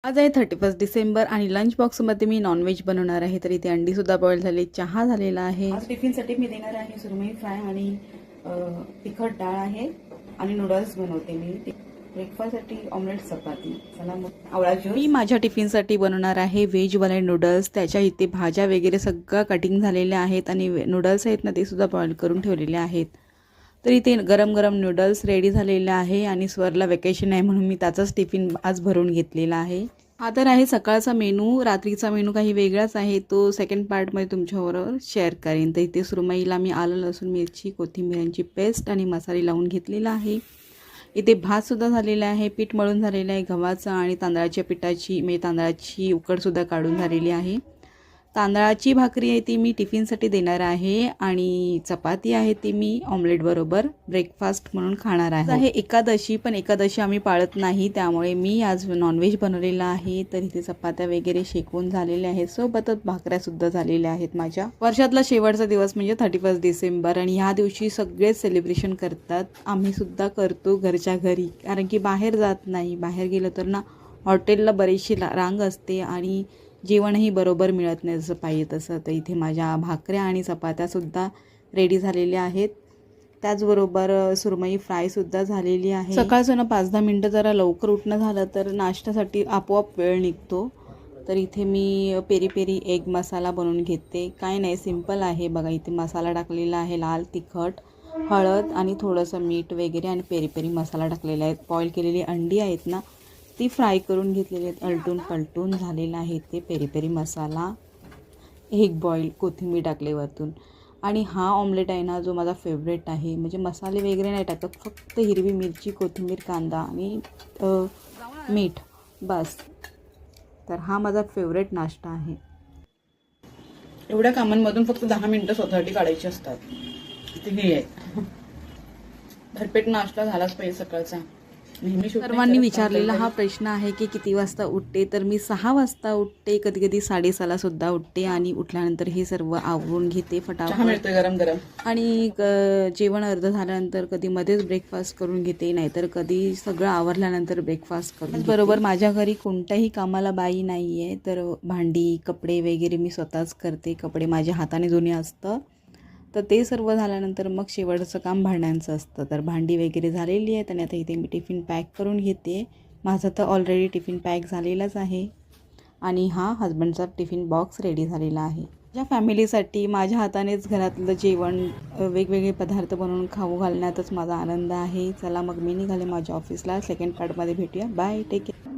आज आहे 31 डिसेंबर आणि लंच बॉक्समध्ये मी नॉनव्हेज बनवणार आहे. तर इथे अंडीसुद्धा बॉईल झाले, चहा झालेला आहे. आज टिफिनसाठी मी देणार आहे सुरमई फ्राय आणि तिखट डाळ आहे आणि नूडल्स बनवते मी. ब्रेकफास्टसाठी ऑमलेट चपाती. चला मग आवळा ज्यूस. मी माझ्या टिफिनसाठी बनवणार आहे व्हेजवाले नूडल्स. त्याच्या इथे भाज्या वगैरे सगळं कटिंग झालेल्या आहेत आणि नूडल्स आहेत ना ते सुद्धा बॉईल करून ठेवलेले आहेत. तर इथे गरम गरम नूडल्स रेडी झालेले आहे आणि स्वरला वेकेशन आहे म्हणून मी त्याचाच टिफिन आज भरून घेतलेला आहे. हा तर आहे सकाळचा मेनू. रात्रीचा मेनू काही वेगळाच आहे, तो सेकंड पार्टमध्ये तुमच्याबरोबर शेअर करेन. तर इथे सुरमईला मी आलं लसूण मिरची कोथिंबीरांची पेस्ट आणि मसाले लावून घेतलेला आहे. इथे भातसुद्धा झालेला आहे, पीठ मळून झालेलं आहे गव्हाचं आणि तांदळाच्या पिठाची म्हणजे तांदळाची उकडसुद्धा काढून झालेली आहे. तांदळाची भाकरी आहे ती मी टिफिनसाठी देणार आहे आणि चपाती आहे ती मी ऑमलेट बरोबर ब्रेकफास्ट म्हणून खाणार आहे. एकादशी, पण एकादशी आम्ही पाळत नाही त्यामुळे मी आज नॉनव्हेज बनवलेला आहे. तर इथे चपात्या वगैरे शेकून झालेल्या आहेत, सोबतच भाकऱ्यासुद्धा झालेल्या आहेत. माझ्या वर्षातला शेवटचा दिवस म्हणजे 31 डिसेंबर आणि ह्या दिवशी सगळेच सेलिब्रेशन करतात. आम्ही सुद्धा करतो घरच्या घरी, कारण की बाहेर जात नाही. बाहेर गेलं तर ना हॉटेलला बरीचशी रांग असते आणि जेवणही बरोबर मिळत नाही जसं पाहिजे तसं. तर इथे माझ्या भाकऱ्या आणि चपात्यासुद्धा रेडी झालेल्या आहेत. त्याचबरोबर सुरमई फ्रायसुद्धा झालेली आहे. सकाळचं ना 5-10 मिनटं जरा लवकर उठणं झालं तर नाश्त्यासाठी आपोआप वेळ निघतो. तर इथे मी पेरी पेरी एग मसाला बनवून घेते. काय नाही, सिंपल आहे. बघा इथे मसाला टाकलेला आहे, लाल तिखट, हळद आणि थोडंसं मीठ वगैरे आणि पेरी पेरी मसाला टाकलेला आहे. बॉईल केलेली अंडी आहेत ना ती फ्राय करून घेतलेली आहेत. अलटून पलटून झालेला आहे ते पेरी पेरी मसाला, एग बॉईल, कोथिंबीर टाकले वरतून. आणि हा ऑमलेट आहे ना जो माझा फेवरेट आहे. म्हणजे मसाले वगैरे नाही टाकत, फक्त हिरवी मिरची, कोथिंबीर, कांदा आणि मीठ बस. तर हा माझा फेवरेट नाश्ता आहे. एवढ्या कामांमधून फक्त 10 मिनटं स्वतःसाठी काढायची असतात. हे आहे भरपेट नाश्ता झालाच पाहिजे सकाळचा. सर्वांनी विचारलेला हा प्रश्न आहे की किती वाजता उठते. तर मी 6 वाजता उठते, कधी कधी 6:30ला सुद्धा उठते आणि उठल्यानंतर हे सर्व आवरून घेते फटाफट गरम गरम आणि जेवण अर्ध झाल्यानंतर कधी मध्येच ब्रेकफास्ट करून घेते, नाहीतर कधी सगळं आवरल्यानंतर ब्रेकफास्ट करून. बरोबर माझ्या घरी कोणत्याही कामाला बाई नाही आहे, तर भांडी कपडे वगैरे मी स्वतःच करते. कपडे माझ्या हाताने धुणे असतं, तर ते सर्व झाल्यानंतर मग शेवटचं काम भांड्यांचं असतं. तर भांडी वगैरे झालेली आहेत आणि आता इथे मी टिफिन पॅक करून घेते. माझं तर ऑलरेडी टिफिन पॅक झालेलाच आहे आणि हा हजबंडचा टिफिन बॉक्स रेडी झालेला आहे. माझ्या फॅमिलीसाठी माझ्या हातानेच घरातलं जेवण वेगवेगळे पदार्थ बनवून खाऊ घालण्यातच माझा आनंद आहे. चला मग मी निघाले माझ्या ऑफिसला. सेकंड पार्टमध्ये भेटूया. Bye, take care.